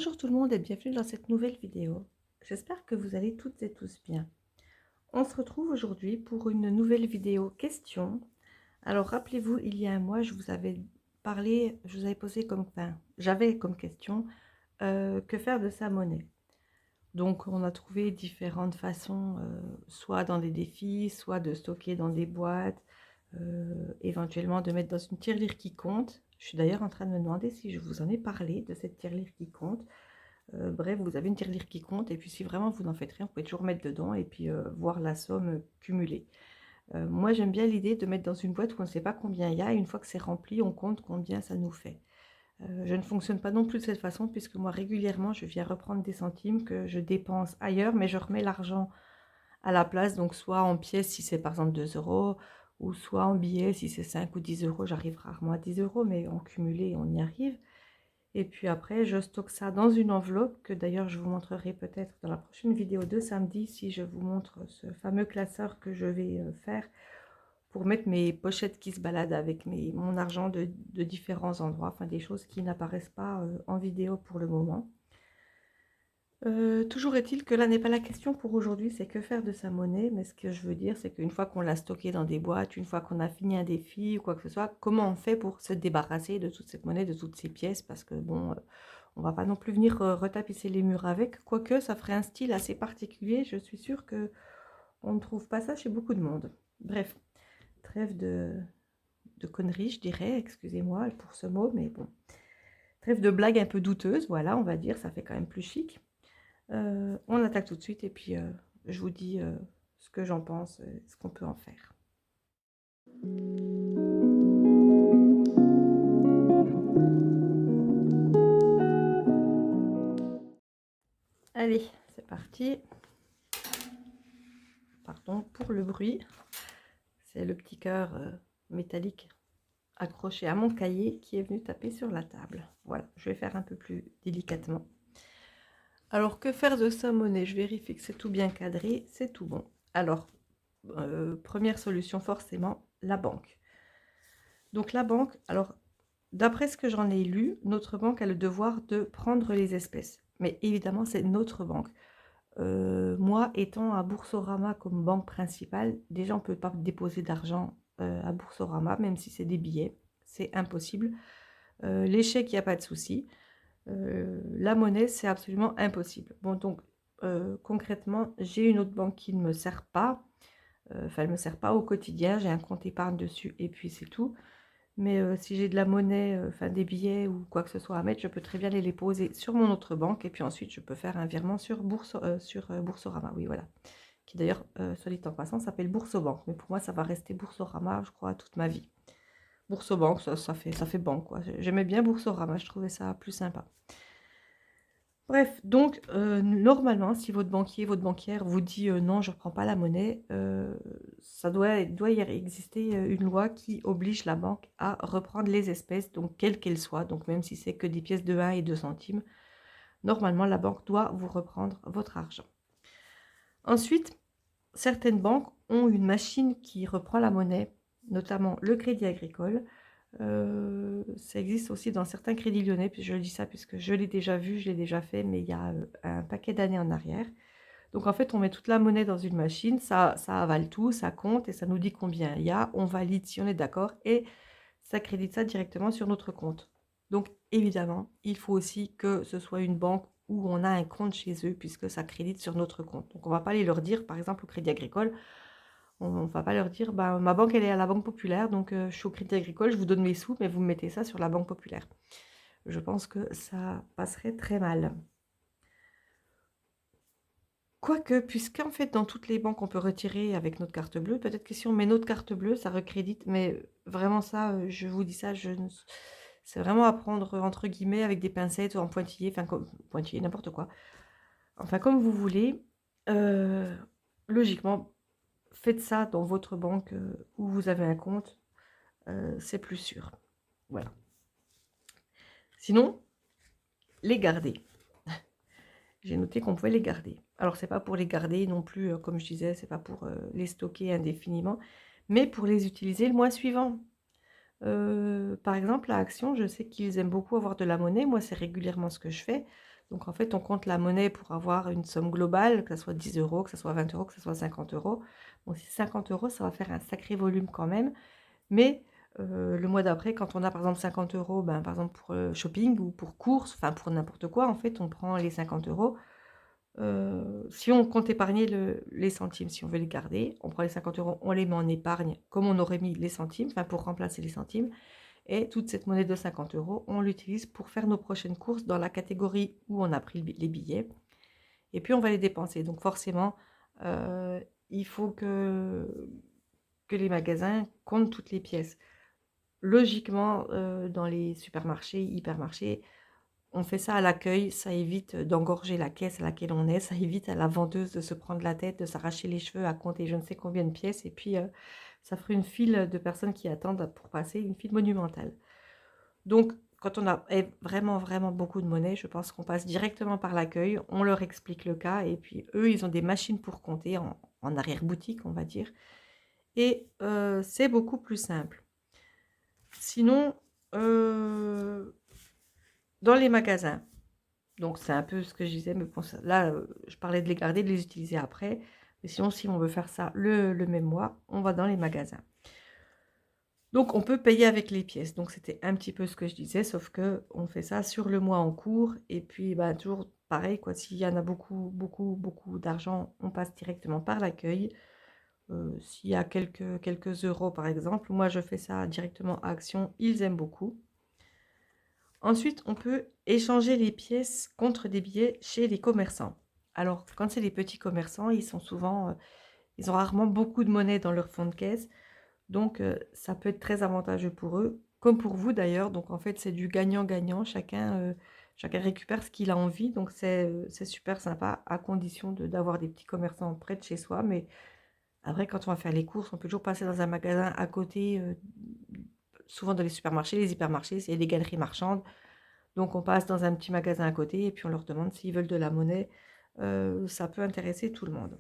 Bonjour tout le monde et bienvenue dans cette nouvelle vidéo. J'espère que vous allez toutes et tous bien. On se retrouve aujourd'hui pour une nouvelle vidéo question. Alors rappelez-vous, il y a un mois, je vous avais parlé, je vous avais posé j'avais comme question que faire de sa monnaie. Donc on a trouvé différentes façons, soit dans des défis, soit de stocker dans des boîtes, éventuellement de mettre dans une tirelire qui compte. Je suis d'ailleurs en train de me demander si je vous en ai parlé de cette tirelire qui compte. Bref, vous avez une tirelire qui compte et puis si vraiment vous n'en faites rien, vous pouvez toujours mettre dedans et puis voir la somme cumulée. Moi, j'aime bien l'idée de mettre dans une boîte où on ne sait pas combien il y a et une fois que c'est rempli, on compte combien ça nous fait. Je ne fonctionne pas non plus de cette façon puisque moi, régulièrement, je viens reprendre des centimes que je dépense ailleurs, mais je remets l'argent à la place, donc soit en pièces si c'est par exemple 2 euros, ou soit en billets si c'est 5 ou 10 euros. J'arrive rarement à 10 euros, mais en cumulé, on y arrive. Et puis après, je stocke ça dans une enveloppe que d'ailleurs je vous montrerai peut-être dans la prochaine vidéo de samedi si je vous montre ce fameux classeur que je vais faire pour mettre mes pochettes qui se baladent avec mon argent de différents endroits, enfin des choses qui n'apparaissent pas en vidéo pour le moment. Toujours est-il que là n'est pas la question pour aujourd'hui, c'est que faire de sa monnaie, mais ce que je veux dire, c'est qu'une fois qu'on l'a stocké dans des boîtes, une fois qu'on a fini un défi ou quoi que ce soit, comment on fait pour se débarrasser de toute cette monnaie, de toutes ces pièces, parce que bon, on va pas non plus venir retapisser les murs avec, quoique ça ferait un style assez particulier, je suis sûre que on ne trouve pas ça chez beaucoup de monde. Bref, trêve de conneries, je dirais, excusez-moi pour ce mot, mais bon. Trêve de blagues un peu douteuses, voilà, on va dire, ça fait quand même plus chic. On attaque tout de suite et puis je vous dis ce que j'en pense, ce qu'on peut en faire. Allez, c'est parti. Pardon pour le bruit. C'est le petit cœur métallique accroché à mon cahier qui est venu taper sur la table. Voilà, je vais faire un peu plus délicatement. Alors, que faire de sa monnaie? Je vérifie que c'est tout bien cadré, c'est tout bon. Alors, première solution forcément, la banque. Donc la banque, alors d'après ce que j'en ai lu, notre banque a le devoir de prendre les espèces. Mais évidemment, c'est notre banque. Moi, étant à Boursorama comme banque principale, déjà on ne peut pas déposer d'argent à Boursorama, même si c'est des billets. C'est impossible. Les chèques, il n'y a pas de souci. La monnaie, c'est absolument impossible. Bon, donc concrètement, j'ai une autre banque qui ne me sert pas. Enfin, elle ne me sert pas au quotidien. J'ai un compte épargne dessus et puis c'est tout. Mais si j'ai de la monnaie, enfin des billets ou quoi que ce soit à mettre, je peux très bien les poser sur mon autre banque et puis ensuite je peux faire un virement sur Boursorama, oui voilà. Qui d'ailleurs, soit dit en passant, s'appelle Boursobank. Mais pour moi, ça va rester Boursorama, je crois, toute ma vie. Boursobank, ça fait banque, quoi. J'aimais bien Boursorama, je trouvais ça plus sympa. Bref, donc normalement, si votre banquier, votre banquière vous dit non, je ne reprends pas la monnaie, ça doit y exister une loi qui oblige la banque à reprendre les espèces, donc quelles qu'elles soient, donc même si c'est que des pièces de 1 et 2 centimes, normalement la banque doit vous reprendre votre argent. Ensuite, certaines banques ont une machine qui reprend la monnaie, notamment le Crédit Agricole. Ça existe aussi dans certains crédits lyonnais, puis je dis ça puisque je l'ai déjà vu, je l'ai déjà fait, mais il y a un paquet d'années en arrière. Donc en fait, on met toute la monnaie dans une machine, ça avale tout, ça compte et ça nous dit combien il y a, on valide si on est d'accord et ça crédite ça directement sur notre compte. Donc évidemment, il faut aussi que ce soit une banque où on a un compte chez eux puisque ça crédite sur notre compte. Donc on ne va pas aller leur dire, par exemple au Crédit Agricole, on ne va pas leur dire, bah, ma banque, elle est à la Banque Populaire, donc je suis au Crédit Agricole, je vous donne mes sous, mais vous me mettez ça sur la Banque Populaire. Je pense que ça passerait très mal. Quoique, puisqu'en fait, dans toutes les banques, on peut retirer avec notre carte bleue, peut-être que si on met notre carte bleue, ça recrédite, mais vraiment ça, je vous dis ça, c'est vraiment à prendre, entre guillemets, avec des pincettes ou en pointillé, enfin, comme pointillé, n'importe quoi. Enfin, comme vous voulez. Logiquement, faites ça dans votre banque où vous avez un compte, c'est plus sûr. Voilà. Sinon, les garder. J'ai noté qu'on pouvait les garder. Alors, c'est pas pour les garder non plus, comme je disais, c'est pas pour les stocker indéfiniment, mais pour les utiliser le mois suivant. Par exemple, à Action, je sais qu'ils aiment beaucoup avoir de la monnaie. Moi, c'est régulièrement ce que je fais. Donc en fait, on compte la monnaie pour avoir une somme globale, que ce soit 10 euros, que ce soit 20 euros, que ce soit 50 euros. Bon, si 50 euros, ça va faire un sacré volume quand même. Mais le mois d'après, quand on a par exemple 50 euros, ben, par exemple pour shopping ou pour courses, enfin pour n'importe quoi, en fait, on prend les 50 euros. Si on compte épargner les centimes, si on veut les garder, on prend les 50 euros, on les met en épargne comme on aurait mis les centimes, enfin pour remplacer les centimes. Et toute cette monnaie de 50 euros, on l'utilise pour faire nos prochaines courses dans la catégorie où on a pris les billets. Et puis on va les dépenser. Donc forcément, il faut que les magasins comptent toutes les pièces. Logiquement, dans les supermarchés, hypermarchés, on fait ça à l'accueil, ça évite d'engorger la caisse à laquelle on est, ça évite à la vendeuse de se prendre la tête, de s'arracher les cheveux à compter je ne sais combien de pièces, et puis ça ferait une file de personnes qui attendent pour passer, une file monumentale. Donc, quand on a vraiment, vraiment beaucoup de monnaie, je pense qu'on passe directement par l'accueil, on leur explique le cas, et puis eux, ils ont des machines pour compter en arrière-boutique, on va dire, et c'est beaucoup plus simple. Sinon, dans les magasins, donc c'est un peu ce que je disais, mais bon, là, je parlais de les garder, de les utiliser après. Mais sinon, si on veut faire ça le même mois, on va dans les magasins. Donc, on peut payer avec les pièces. Donc, c'était un petit peu ce que je disais, sauf que on fait ça sur le mois en cours. Et puis, bah, toujours pareil, quoi. S'il y en a beaucoup, beaucoup, beaucoup d'argent, on passe directement par l'accueil. S'il y a quelques euros, par exemple, moi, je fais ça directement à Action. Ils aiment beaucoup. Ensuite, on peut échanger les pièces contre des billets chez les commerçants. Alors, quand c'est les petits commerçants, ils ont rarement beaucoup de monnaie dans leur fonds de caisse. Donc, ça peut être très avantageux pour eux, comme pour vous d'ailleurs. Donc, en fait, c'est du gagnant-gagnant. Chacun récupère ce qu'il a envie. Donc, c'est super sympa, à condition d'avoir des petits commerçants près de chez soi. Mais après, quand on va faire les courses, on peut toujours passer dans un magasin à côté. Souvent dans les supermarchés, les hypermarchés, c'est des galeries marchandes. Donc, on passe dans un petit magasin à côté et puis on leur demande s'ils veulent de la monnaie. Ça peut intéresser tout le monde.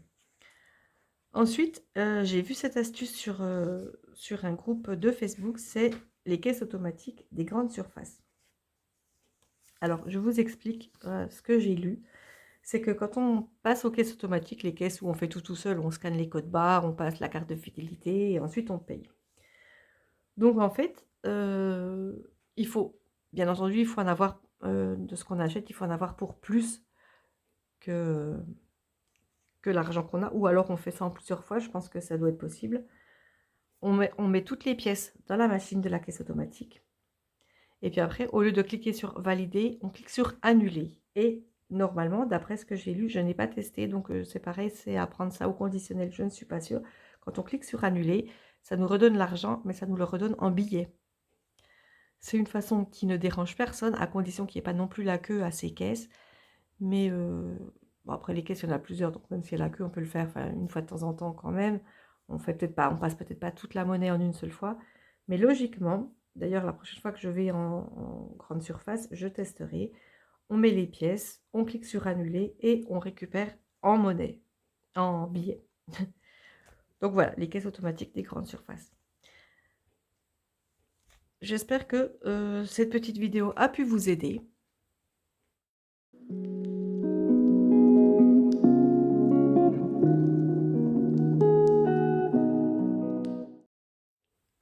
Ensuite, j'ai vu cette astuce sur un groupe de Facebook, c'est les caisses automatiques des grandes surfaces. Alors, je vous explique ce que j'ai lu. C'est que quand on passe aux caisses automatiques, les caisses où on fait tout seul, on scanne les codes barres, on passe la carte de fidélité et ensuite on paye. Donc, en fait, il faut, bien entendu, il faut en avoir, de ce qu'on achète, il faut en avoir pour plus que l'argent qu'on a. Ou alors on fait ça en plusieurs fois, je pense que ça doit être possible. On met toutes les pièces dans la machine de la caisse automatique. Et puis après, au lieu de cliquer sur valider, on clique sur annuler. Et normalement, d'après ce que j'ai lu, je n'ai pas testé, donc c'est pareil, c'est à prendre ça au conditionnel, je ne suis pas sûre. Quand on clique sur annuler, ça nous redonne l'argent, mais ça nous le redonne en billets. C'est une façon qui ne dérange personne, à condition qu'il n'y ait pas non plus la queue à ces caisses. Mais bon, après, les caisses, il y en a plusieurs, donc même s'il y a la queue, on peut le faire une fois de temps en temps quand même. On passe peut-être pas toute la monnaie en une seule fois. Mais logiquement, d'ailleurs, la prochaine fois que je vais en grande surface, je testerai. On met les pièces, on clique sur annuler et on récupère en monnaie, en billets. Donc voilà, les caisses automatiques des grandes surfaces. J'espère que cette petite vidéo a pu vous aider.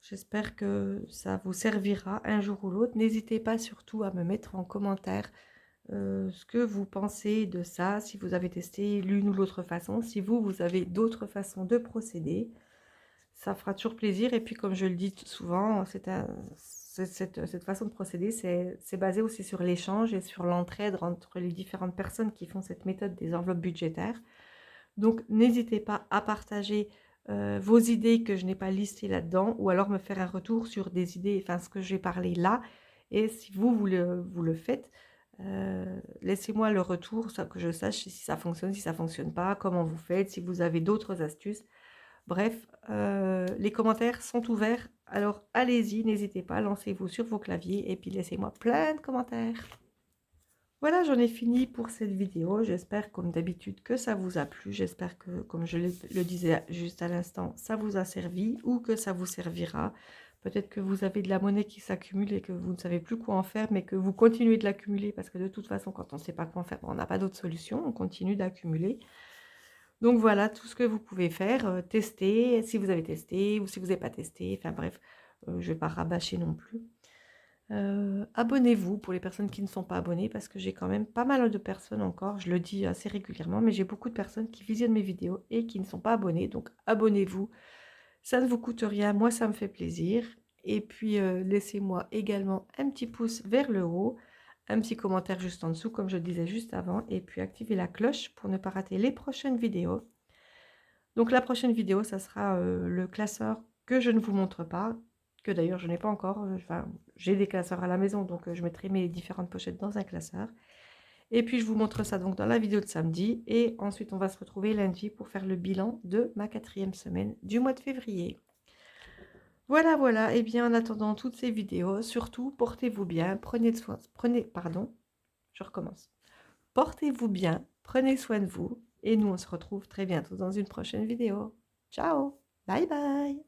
J'espère que ça vous servira un jour ou l'autre. N'hésitez pas surtout à me mettre en commentaire ce que vous pensez de ça, si vous avez testé l'une ou l'autre façon, si vous avez d'autres façons de procéder. Ça fera toujours plaisir. Et puis, comme je le dis souvent, cette façon de procéder, c'est basé aussi sur l'échange et sur l'entraide entre les différentes personnes qui font cette méthode des enveloppes budgétaires. Donc, n'hésitez pas à partager vos idées que je n'ai pas listées là-dedans, ou alors me faire un retour sur des idées, enfin ce que j'ai parlé là. Et si vous le faites, laissez-moi le retour, ça, que je sache si ça fonctionne, si ça ne fonctionne pas, comment vous faites, si vous avez d'autres astuces. Bref, les commentaires sont ouverts, alors allez-y, n'hésitez pas, lancez-vous sur vos claviers et puis laissez-moi plein de commentaires. Voilà, j'en ai fini pour cette vidéo. J'espère, comme d'habitude, que ça vous a plu. J'espère que, comme je le disais juste à l'instant, ça vous a servi ou que ça vous servira Peut-être que vous avez de la monnaie qui s'accumule et que vous ne savez plus quoi en faire, mais que vous continuez de l'accumuler parce que de toute façon, quand on ne sait pas quoi en faire, on n'a pas d'autre solution, on continue d'accumuler. Donc voilà tout ce que vous pouvez faire, tester, si vous avez testé ou si vous n'avez pas testé, enfin bref, je ne vais pas rabâcher non plus. Abonnez-vous pour les personnes qui ne sont pas abonnées parce que j'ai quand même pas mal de personnes encore, je le dis assez régulièrement, mais j'ai beaucoup de personnes qui visionnent mes vidéos et qui ne sont pas abonnées, donc abonnez-vous. Ça ne vous coûte rien, moi ça me fait plaisir. Et puis laissez-moi également un petit pouce vers le haut, un petit commentaire juste en dessous comme je le disais juste avant, et puis activez la cloche pour ne pas rater les prochaines vidéos. Donc la prochaine vidéo, ça sera le classeur que je ne vous montre pas, que d'ailleurs je n'ai pas encore, enfin j'ai des classeurs à la maison, donc je mettrai mes différentes pochettes dans un classeur. Et puis je vous montre ça donc dans la vidéo de samedi, et ensuite on va se retrouver lundi pour faire le bilan de ma 4e semaine du mois de février. Voilà, voilà, et bien en attendant toutes ces vidéos, surtout portez-vous bien, je recommence. Portez-vous bien, prenez soin de vous, et nous on se retrouve très bientôt dans une prochaine vidéo. Ciao, bye bye.